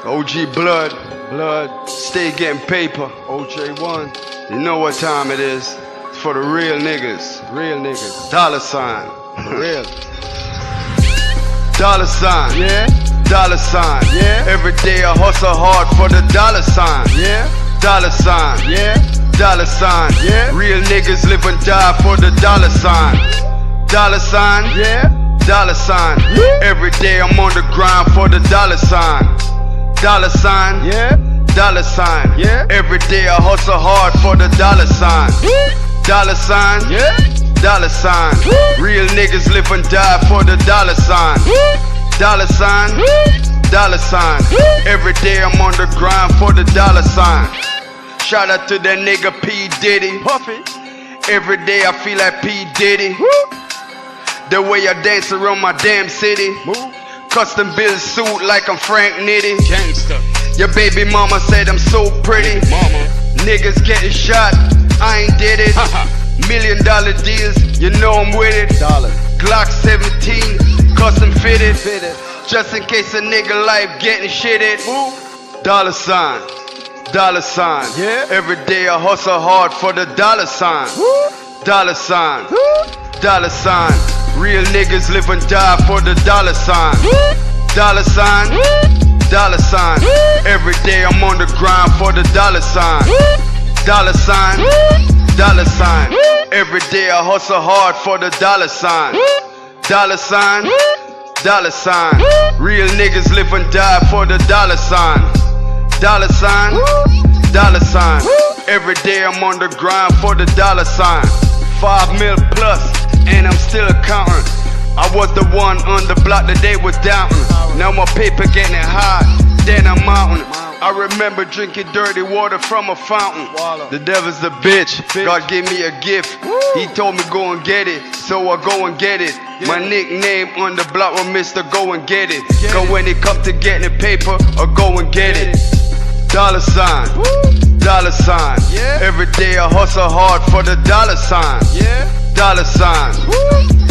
OG blood, stay getting paper. OJ1, you know what time it is. It's for the real niggas. Dollar sign, Real. dollar sign, Yeah. dollar sign. Yeah. Every day I hustle hard for the dollar sign. Yeah. Dollar sign, Yeah. dollar sign. Yeah. Real niggas live and die for the dollar sign. Dollar sign, Yeah. dollar sign. Yeah. Every day I'm on the grind for the dollar sign. Dollar sign, Yeah. dollar sign. Yeah. Every day I hustle hard for the dollar sign. Dollar sign, Yeah. dollar sign. Real niggas live and die for the dollar sign. Dollar sign, dollar sign. Every day I'm on the grind for the dollar sign. Shout out to that nigga P. Diddy. Puffy. Every day I feel like P. Diddy. The way I dance around my damn city. Move. Custom built suit like I'm Frank Nitty. Gangsta. Your baby mama said I'm so pretty. Mama. Niggas getting shot, I ain't did it. $1 million deals, you know I'm with it. Dollar. Glock 17, custom fitted. Fitted. Just in case a nigga life getting shitted. Move. Dollar sign, dollar sign. Yeah. Every day I hustle hard for the dollar sign. Dollar sign, dollar sign. Real niggas live and die for the dollar sign. Dollar sign, dollar sign. Every day I'm on the grind for the dollar sign. Dollar sign, dollar sign. Every day I hustle hard for the dollar sign. Dollar sign, dollar sign. Real niggas live and die for the dollar sign. Dollar sign, dollar sign. Every day I'm on the grind for the dollar sign. 5 mil plus, and I'm still counting. I was the one on the block that they was doubting. Now my paper getting high, then I'm mountain. I remember drinking dirty water from a fountain. The devil's a bitch, God gave me a gift. He told me go and get it, so I go and get it. My nickname on the block was Mr. Go and Get It. Cause when it come to getting paper, I go and get it. Dollar sign, dollar sign. Yeah. Every day I hustle hard for the dollar sign. Yeah. Dollar sign,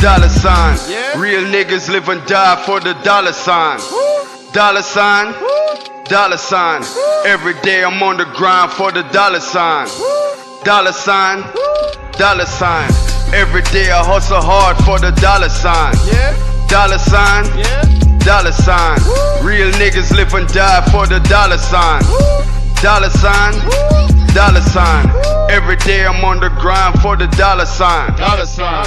dollar sign. Yeah. Real niggas live and die for the dollar sign. Dollar sign, dollar sign. Every day I'm on the grind for the dollar sign. Dollar sign, dollar sign. Every day I hustle hard for the dollar sign. Yeah. Dollar sign, Yeah. dollar sign. Real niggas live and die for the dollar sign. Dollar sign, dollar sign. Every day I'm on the grind for the dollar sign. Dollar sign.